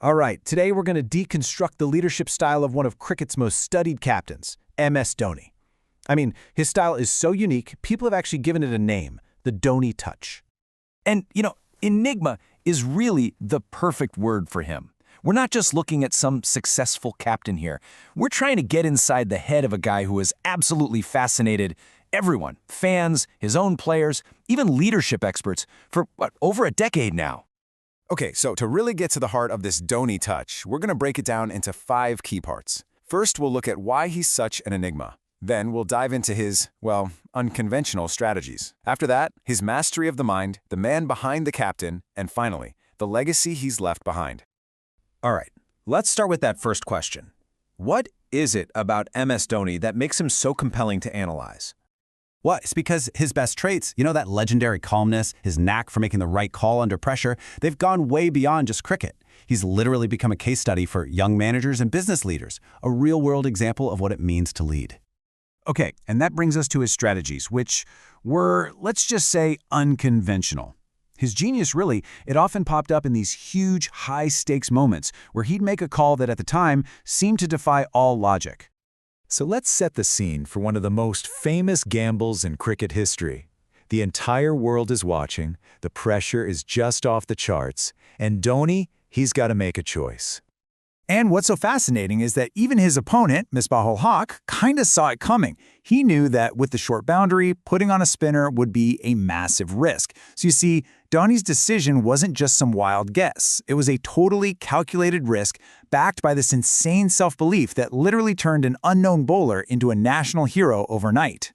All right, today we're going to deconstruct the leadership style of one of cricket's most studied captains, MS Dhoni. I mean, his style is so unique, people have actually given it a name, the Dhoni touch. And, enigma is really the perfect word for him. We're not just looking at some successful captain here. We're trying to get inside the head of a guy who has absolutely fascinated everyone, fans, his own players, even leadership experts, for, over a decade now. Okay, so to really get to the heart of this Dhoni touch, we're going to break it down into 5 key parts. First, we'll look at why he's such an enigma. Then we'll dive into his, unconventional strategies. After that, his mastery of the mind, the man behind the captain, and finally, the legacy he's left behind. All right, let's start with that first question. What is it about MS Dhoni that makes him so compelling to analyze? Well, it's because his best traits, that legendary calmness, his knack for making the right call under pressure, they've gone way beyond just cricket. He's literally become a case study for young managers and business leaders, a real-world example of what it means to lead. Okay, and that brings us to his strategies, which were, let's just say, unconventional. His genius, really, it often popped up in these huge, high-stakes moments where he'd make a call that at the time seemed to defy all logic. So let's set the scene for one of the most famous gambles in cricket history. The entire world is watching, the pressure is just off the charts, and Dhoni, he's got to make a choice. And what's so fascinating is that even his opponent, Misbah-ul-Haq, kind of saw it coming. He knew that with the short boundary, putting on a spinner would be a massive risk. So you see, Dhoni's decision wasn't just some wild guess. It was a totally calculated risk backed by this insane self-belief that literally turned an unknown bowler into a national hero overnight.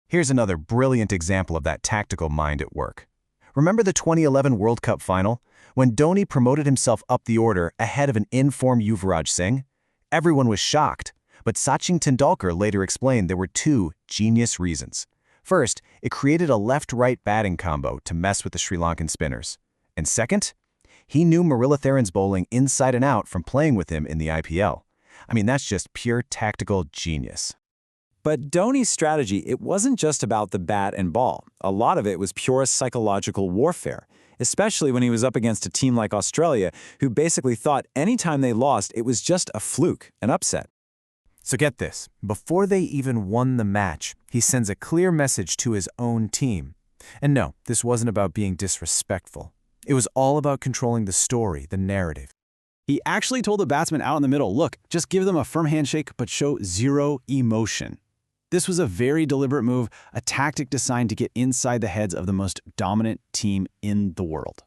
Here's another brilliant example of that tactical mind at work. Remember the 2011 World Cup final? When Dhoni promoted himself up the order ahead of an in-form Yuvraj Singh? Everyone was shocked, but Sachin Tendulkar later explained there were 2 genius reasons. First, it created a left-right batting combo to mess with the Sri Lankan spinners. And second, he knew Muralitharan's bowling inside and out from playing with him in the IPL. I mean, that's just pure tactical genius. But Dhoni's strategy, it wasn't just about the bat and ball. A lot of it was pure psychological warfare, especially when he was up against a team like Australia, who basically thought anytime they lost, it was just a fluke, an upset. So get this, before they even won the match, he sends a clear message to his own team. And no, this wasn't about being disrespectful. It was all about controlling the story, the narrative. He actually told the batsman out in the middle, look, just give them a firm handshake, but show zero emotion. This was a very deliberate move, a tactic designed to get inside the heads of the most dominant team in the world.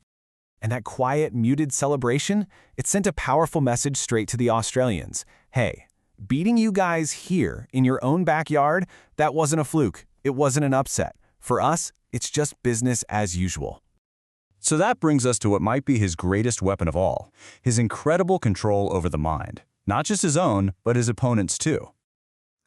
And that quiet, muted celebration, it sent a powerful message straight to the Australians. Hey, beating you guys here in your own backyard, that wasn't a fluke. It wasn't an upset. For us, it's just business as usual. So that brings us to what might be his greatest weapon of all, his incredible control over the mind. Not just his own, but his opponent's too.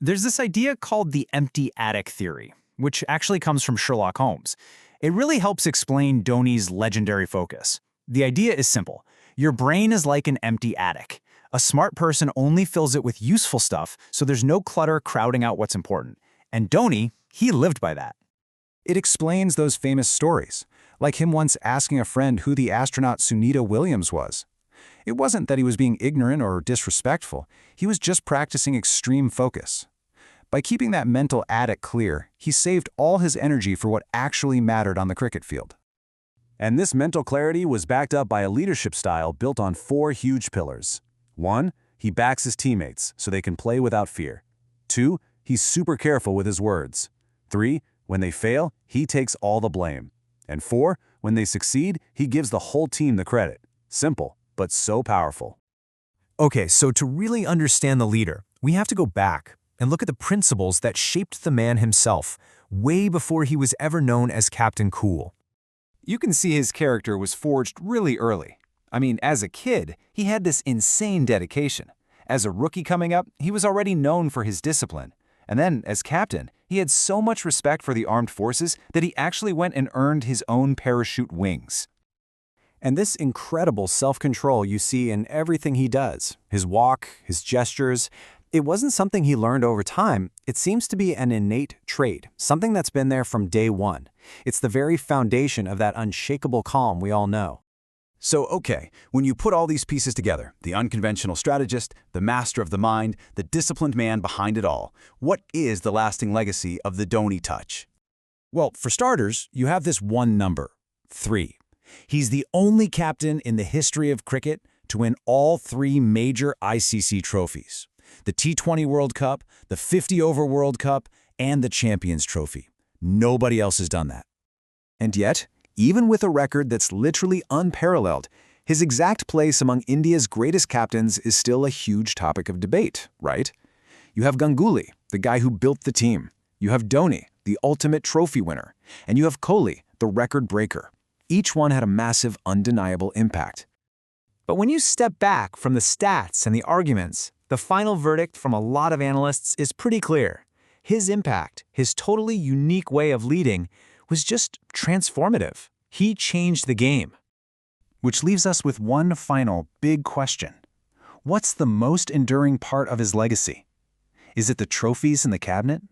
There's this idea called the empty attic theory, which actually comes from Sherlock Holmes. It really helps explain Dhoni's legendary focus. The idea is simple. Your brain is like an empty attic. A smart person only fills it with useful stuff, so there's no clutter crowding out what's important. And Dhoni, he lived by that. It explains those famous stories, like him once asking a friend who the astronaut Sunita Williams was. It wasn't that he was being ignorant or disrespectful. He was just practicing extreme focus. By keeping that mental attic clear, he saved all his energy for what actually mattered on the cricket field. And this mental clarity was backed up by a leadership style built on 4 huge pillars. 1, he backs his teammates so they can play without fear. 2, he's super careful with his words. 3, when they fail, he takes all the blame. And 4, when they succeed, he gives the whole team the credit. Simple, but so powerful. Okay, so to really understand the leader, we have to go back and look at the principles that shaped the man himself, way before he was ever known as Captain Cool. You can see his character was forged really early. I mean, as a kid, he had this insane dedication. As a rookie coming up, he was already known for his discipline. And then, as captain, he had so much respect for the armed forces that he actually went and earned his own parachute wings. And this incredible self-control you see in everything he does, his walk, his gestures, it wasn't something he learned over time. It seems to be an innate trait, something that's been there from day one. It's the very foundation of that unshakable calm we all know. So, okay, when you put all these pieces together, the unconventional strategist, the master of the mind, the disciplined man behind it all, what is the lasting legacy of the Dhoni touch? Well, for starters, you have this one number, 3. He's the only captain in the history of cricket to win all 3 major ICC trophies: the T20 World Cup, the 50-over World Cup, and the Champions Trophy. Nobody else has done that. And yet, even with a record that's literally unparalleled, his exact place among India's greatest captains is still a huge topic of debate, right? You have Ganguly, the guy who built the team. You have Dhoni, the ultimate trophy winner. And you have Kohli, the record breaker. Each one had a massive, undeniable impact. But when you step back from the stats and the arguments, the final verdict from a lot of analysts is pretty clear. His impact, his totally unique way of leading, was just transformative. He changed the game. Which leaves us with one final big question. What's the most enduring part of his legacy? Is it the trophies in the cabinet?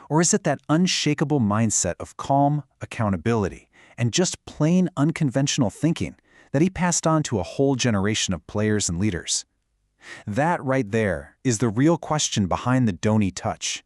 Or is it that unshakable mindset of calm accountability and just plain unconventional thinking that he passed on to a whole generation of players and leaders? That right there is the real question behind the Dhoni touch.